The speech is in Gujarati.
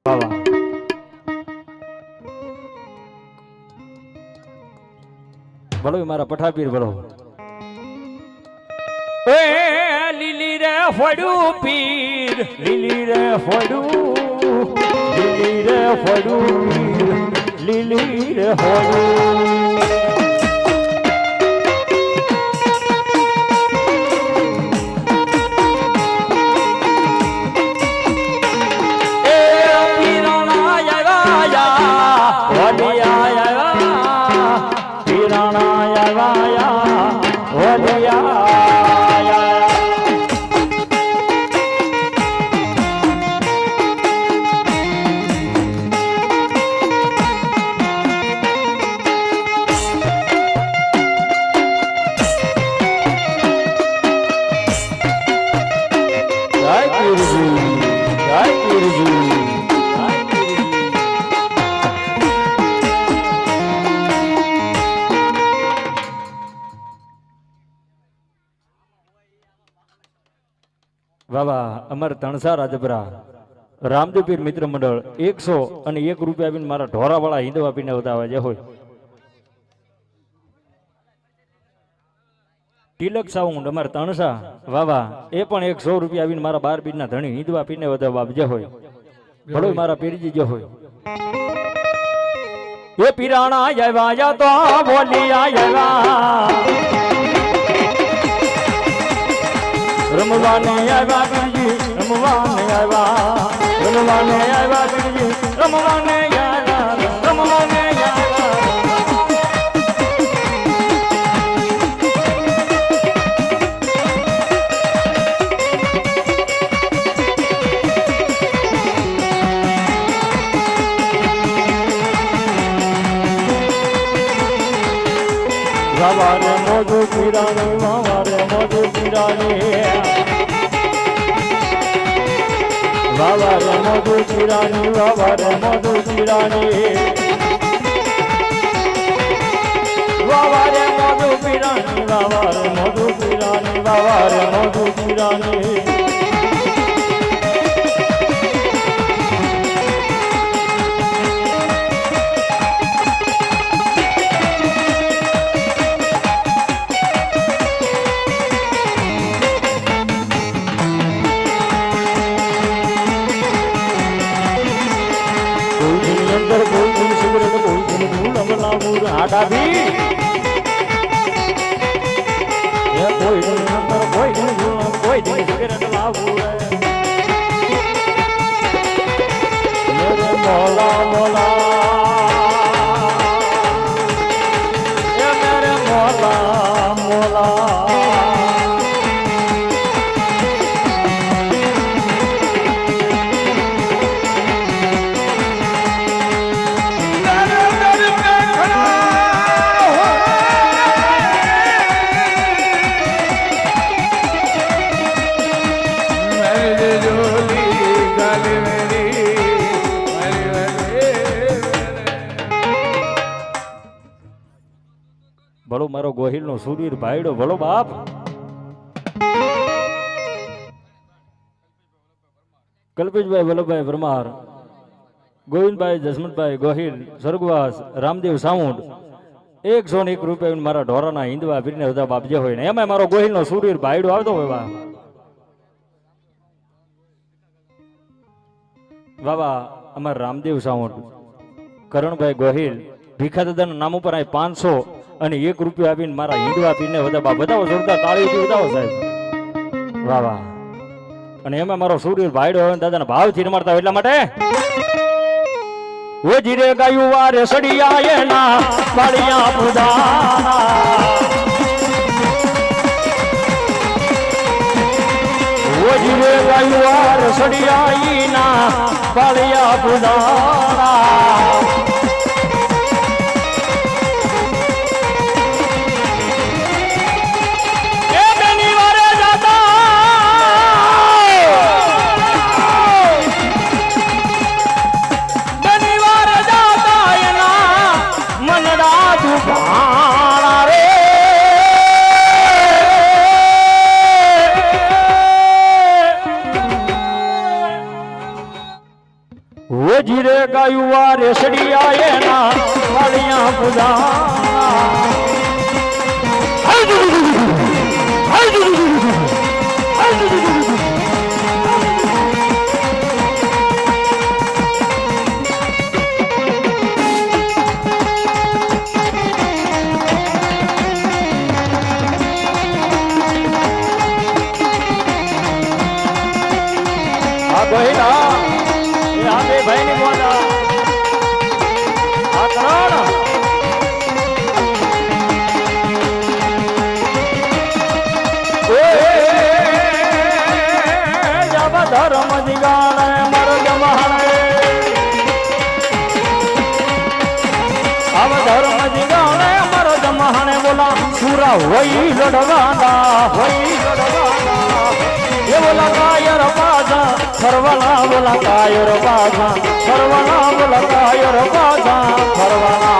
બાવા બોલો મારા પઠાપીર બોલો એ લીલી રે ફડું પીર લીલી રે ફડું લીલી રે ફડું લીલી રે ફડું બાબા અમારે તણસા રાજપરા રામદેવ પીર મિત્ર મંડળ 101 રૂપિયા આપીને મારા ઢોરા વાળા હિંદવા પીને બતાવે છે હોય તિલક સાઉન્ડ અમારે તણસા વાવા એ પણ 100 રૂપિયા આવીને મારા 12 બીજના ધણી હિંદવા પીને બતાવવા આપજે હોય ભલો મારા પીરજી જો હોય એ પીરાણા આવ્યા જા તો બોલી આવ્યા રમવાને આવ્યા પીરજી રમવાને આવ્યા રમવાને આવ્યા પીરજી રમવાને આવ્યા રમવાને આવ્યા વાવારે મોજુ પીરાણી વાવારે મોજુ પીરાણી વાવારે મોજુ પીરાણી વાવારે મોજુ પીરાણી વાવારે મોજુ પીરાણી વાવારે મોજુ પીરાણી વાવારે મોજુ પીરાણી આડાભી એ કોઈ નંબર કોઈ સિગરેટ લાવું મેરે મોલા મોલા એ મેરે મોલા મોલા ભલો મારો ગોહિલ નો સુરવીર ભાઈડો ભલો બાપ કલ્પેશભાઈ વલ્લભભાઈ પરમાર ગોવિંદભાઈ જસમતભાઈ ગોહિલ સ્વર્ગવાસ રામદેવ સાઉન્ડ 101 રૂપિયા મારા ઢોરાના હિંદવા પીરને બધા બાપ જે હોય ને એમાં મારો ગોહિલ નો સુરવીર ભાઈડો આવતો હોય બાબા અમારા રામદેવ સાઉન્ડ કરણભાઈ ગોહિલ ભીખા દાદાના નામ ઉપર 500 અને 1 રૂપિયો આપીને મારા હિંદવા પીરને બતાવો જોરદાર તાળીઓથી બતાવો સાહેબ વાહ વાહ અને એમાં મારો સૂર્ય ભાઈડો હોય દાદાના ભાવથી રમાડતા હોય એટલા માટે ઓ જીરે ગાયું વારે સડિયા એના પાળિયા પુદાના ઓ જીરે ગાયું વારે સડિયા ઈના પાળિયા પુદાના ગાયું વા રેસડિયા એના વાળિયા પૂજા ગોહિલા એ આ બે ભાઈ ની મોડા આ કરણ જબ ધર્મ દિગાણે મરદ મહાણે આવ ધર્મ દિગાણે મરદ મહાણે બોલા પૂરા હોય લડવાના એ બોલા કાયર પાછા ફરવાના બોલા કાયર પાછા ફરવાના બોલા કાયર પાછા ફરવાના